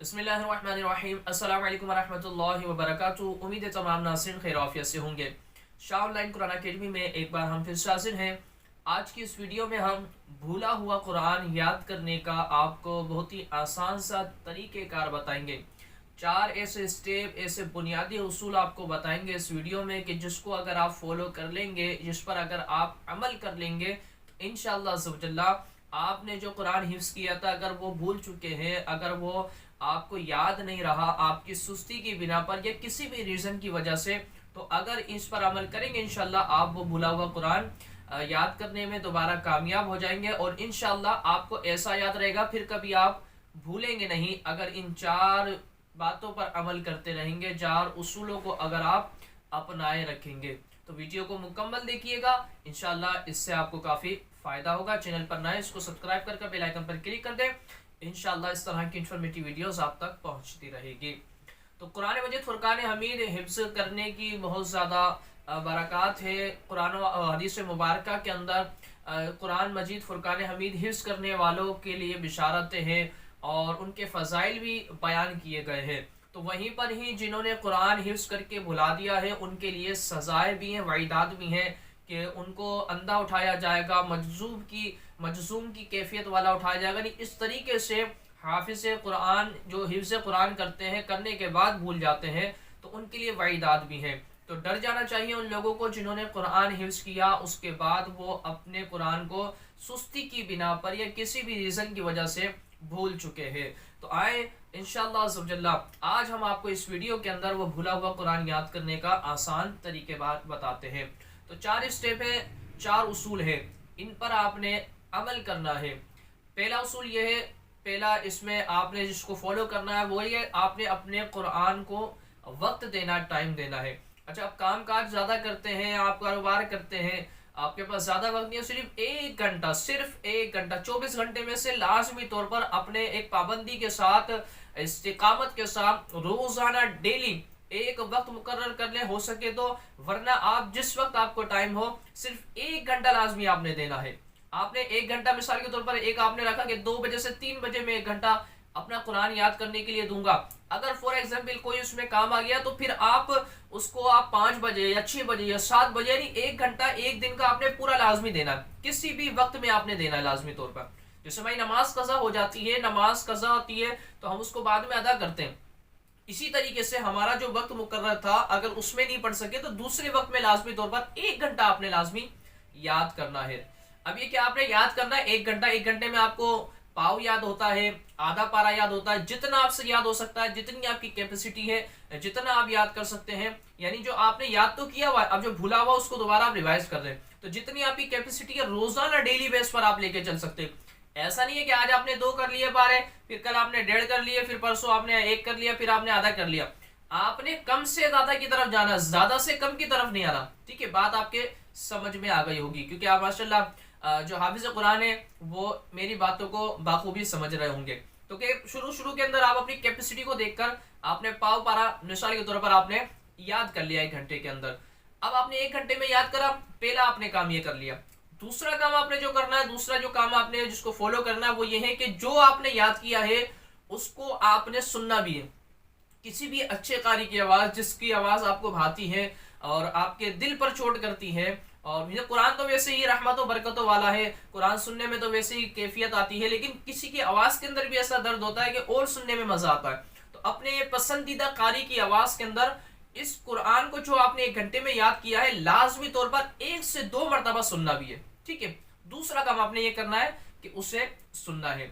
बिस्मिल्लाहिर्रहमानिर्रहीम। अस्सलाम वालेकुम वरहमतुल्लाहि वबरकातुहू। उम्मीद है तमाम नाज़रीन खैर आफियत से होंगे। शाह ऑनलाइन कुरान अकेडमी में एक बार हम फिर से हाजिर हैं। आज की इस वीडियो में हम भूला हुआ कुरान याद करने का आपको बहुत ही आसान सा तरीक़ेकार बताएंगे। 4 ऐसे स्टेप, ऐसे बुनियादी उसूल आपको बताएंगे इस वीडियो में कि जिसको अगर आप फॉलो कर लेंगे, जिस पर अगर आप अमल कर लेंगे, इंशाअल्लाह अज़्ज़वजल्ला आपने जो कुरान हिफ्ज़ किया था अगर वो भूल चुके हैं, अगर वो आपको याद नहीं रहा आपकी सुस्ती की बिना पर या किसी भी रीज़न की वजह से, तो अगर इस पर अमल करेंगे इंशाल्लाह आप वो भूला हुआ कुरान याद करने में दोबारा कामयाब हो जाएंगे और इंशाल्लाह आपको ऐसा याद रहेगा, फिर कभी आप भूलेंगे नहीं। अगर इन 4 बातों पर अमल करते रहेंगे, 4 उसूलों को अगर आप अपनाए रखेंगे, तो वीडियो को मुकम्मल देखिएगा, इंशाल्लाह इससे आपको काफ़ी फ़ायदा होगा। चैनल पर नए इसको सब्सक्राइब करके बेल आइकन पर क्लिक कर दें, इंशाल्लाह इस तरह की इन्फॉर्मेटिव वीडियोस आप तक पहुंचती रहेगी। तो कुरान मजीद फुरकान हमीद हिफ्ज़ करने की बहुत ज़्यादा बरक़ात है। कुरान और हदीस मुबारक के अंदर कुरान मजीद फुरकान हमीद हिफ्ज़ करने वालों के लिए बिशारतें हैं और उनके फ़ज़ाइल भी बयान किए गए हैं। तो वहीं पर ही जिन्होंने कुरान हिफ्ज़ करके भुला दिया है उनके लिए सज़ाएँ भी हैं, वईदात भी हैं कि उनको अंधा उठाया जाएगा, मजजूम की कैफियत वाला उठाया जाएगा। नहीं, इस तरीके से हाफिज़ कुरान जो हिफ्ज़ कुरान करते हैं, करने के बाद भूल जाते हैं, तो उनके लिए वईदात भी हैं। तो डर जाना चाहिए उन लोगों को जिन्होंने कुरान हिफ्ज़ किया उसके बाद वो अपने कुरान को सुस्ती की बिना पर या किसी भी रीज़न की वजह से भूल चुके हैं। तो आए इंशाअल्लाह अज़्ज़वजल्ला आज हम आपको इस वीडियो के अंदर वो भूला हुआ कुरान याद करने का आसान तरीके बात बताते हैं। तो 4 स्टेप है, 4 उसूल है, इन पर आपने अमल करना है। पहला उसूल ये है, पहला इसमें आपने जिसको फॉलो करना है वो ये, आपने अपने कुरान को वक्त देना, टाइम देना है। अच्छा, आप काम काज ज़्यादा करते हैं, आप कारोबार करते हैं, आपके पास ज़्यादा वक्त नहीं है, सिर्फ 1 घंटा, सिर्फ 1 घंटा 24 घंटे में से लाजमी तौर पर अपने एक पाबंदी के साथ, इस्तिकामत के साथ रोज़ाना डेली एक वक्त मुकर्रर कर ले हो सके तो, वरना आप जिस वक्त आपको टाइम हो सिर्फ 1 घंटा लाजमी आपने देना है। आपने 1 घंटा मिसाल के तौर पर एक आपने रखा कि 2 बजे से 3 बजे में 1 घंटा अपना कुरान याद करने के लिए दूंगा। अगर फॉर एग्जाम्पल कोई उसमें काम आ गया तो फिर आप उसको आप 5 बजे या 6 बजे या 7 बजे, यानी 1 घंटा एक दिन का आपने पूरा लाजमी देना, किसी भी वक्त में आपने देना है लाजमी तौर पर। जैसे भाई नमाज कज़ा हो जाती है, नमाज कज़ा होती है तो हम उसको बाद में अदा करते हैं, इसी तरीके से हमारा जो वक्त मुकर्रर था अगर उसमें नहीं पढ़ सके तो दूसरे वक्त में लाजमी तौर पर 1 घंटा आपने लाजमी याद करना है। अब ये क्या आपने याद करना है 1 घंटा, 1 घंटे में आपको पाव याद होता है, आधा पारा याद होता है, जितना आपसे याद हो सकता है, जितनी आपकी कैपेसिटी है, जितना आप याद कर सकते हैं। यानी जो आपने याद तो किया हुआ, अब जो भूला हुआ उसको दोबारा आप रिवाइज कर रहे हैं, तो जितनी आपकी कैपेसिटी है रोजाना डेली बेस पर आप लेके चल सकते हैं। ऐसा नहीं है कि आज आपने 2 कर लिए पारे, फिर कल आपने 1.5 कर लिए, फिर परसों आपने 1 कर लिया, फिर आपने आधा कर लिया। आपने कम से ज्यादा की तरफ जाना, ज्यादा से कम की तरफ नहीं आना। ठीक है, बात आपके समझ में आ गई होगी क्योंकि आप माशाल्लाह जो हाफिज कुरान है वो मेरी बातों को बाखूबी समझ रहे होंगे। तो कि शुरू के अंदर आप अपनी कैपेसिटी को देखकर आपने पाव पारा मिसाल के तौर पर आपने याद कर लिया 1 घंटे के अंदर। अब आपने 1 घंटे में याद करा, पहला आपने काम ये कर लिया। दूसरा काम आपने जो करना है, दूसरा जो काम आपने जिसको फॉलो करना है वो ये है कि जो आपने याद किया है उसको आपने सुनना भी है। किसी भी अच्छे कारी की आवाज़, जिसकी आवाज़ आपको भाती है और आपके दिल पर चोट करती है, और ये कुरान तो वैसे ही रहमत और बरकतों वाला है, कुरान सुनने में तो वैसे ही कैफियत आती है, लेकिन किसी की आवाज़ के अंदर भी ऐसा दर्द होता है कि और सुनने में मज़ा आता है। तो अपने पसंदीदा कारी की आवाज़ के अंदर इस कुरान को जो आपने 1 घंटे में याद किया है लाजमी तौर पर 1 से 2 मरतबा सुनना भी है। ठीक है, दूसरा काम आपने ये करना है कि उसे सुनना है।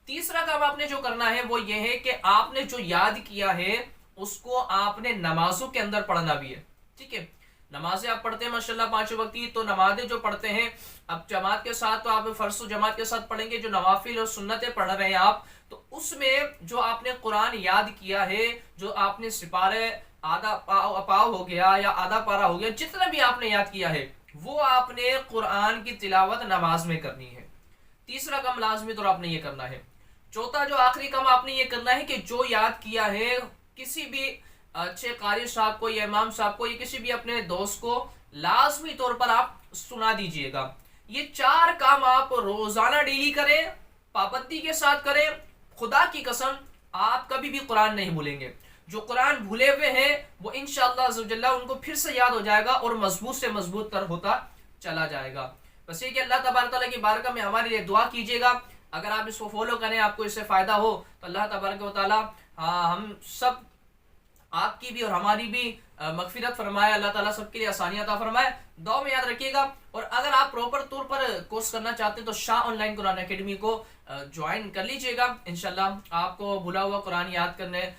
तीसरा काम आपने जो करना है वो ये है कि आपने जो याद किया है उसको आपने नमाजों के अंदर पढ़ना भी है। ठीक है, नमाजें आप पढ़ते हैं माशाल्लाह 5 वक्त की, तो नमाजें जो पढ़ते हैं अब जमात के साथ, तो आप फर्ज जमात के साथ पढ़ेंगे, जो नवाफिल और सुन्नतें पढ़ रहे हैं आप, तो उसमें जो आपने कुरान याद किया है, जो आपने सिपारे आधा पाव हो गया या आधा पारा हो गया, जितना भी आपने याद किया है वो आपने कुरान की तिलावत नमाज में करनी है। तीसरा काम लाजमी तौर आपने ये करना है। चौथा जो आखिरी काम आपने ये करना है कि जो याद किया है किसी भी अच्छे कारी साहब को या इमाम साहब को या किसी भी अपने दोस्त को लाजमी तौर पर आप सुना दीजिएगा। ये 4 काम आप रोजाना डेली करें, पाबंदी के साथ करें, खुदा की कसम آپ کبھی بھی قرآن نہیں بھولیں گے. جو قرآن بھولے ہوئے ہیں وہ انشاءاللہ عز و جل ان کو پھر سے یاد ہو جائے گا اور مضبوط سے مضبوط تر ہوتا چلا جائے گا. بس یہ کہ اللہ تبارک تعالیٰ کی بارگاہ میں ہمارے لیے دعا کیجیے گا. اگر آپ اس کو فالو کریں آپ کو اس سے فائدہ ہو تو اللہ تبارک و تعالیٰ ہم سب آپ کی بھی اور ہماری بھی مغفرت فرمائے. اللہ تعالیٰ سب کے لیے آسانیاں عطا فرمائے. دعا میں یاد رکھیے گا. اور اگر آپ پراپر طور پر کورس کرنا چاہتے ہیں تو شاہ آن لائن قرآن اکیڈمی کو جوائن کر لیجئے گا. انشاءاللہ آپ کو بھولا ہوا قرآن یاد کرنے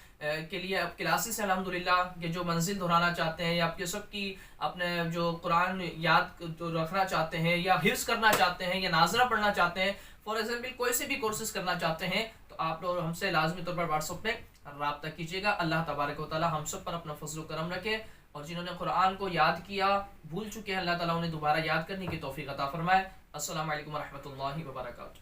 کے لیے اب کلاسز ہیں الحمدللہ کہ جو منزل دہرانا چاہتے ہیں یا آپ کے سب کی اپنے جو قرآن یاد رکھنا چاہتے ہیں یا حفظ کرنا چاہتے ہیں یا ناظرہ پڑھنا چاہتے ہیں, فار ایگزامپل کوئی سے بھی کورسز کرنا چاہتے ہیں تو آپ لوگ ہم سے لازمی طور پر واٹس ایپ پہ رابطہ کیجیے گا. اللہ تبارک و تعالی ہم سب پر اپنا فضل و کرم رکھے اور جنہوں نے قرآن کو یاد کیا بھول چکے ہیں اللہ تعالیٰ انہیں دوبارہ یاد کرنے کی توفیق عطا فرمائے. السلام علیکم ورحمۃ اللہ وبرکاتہ.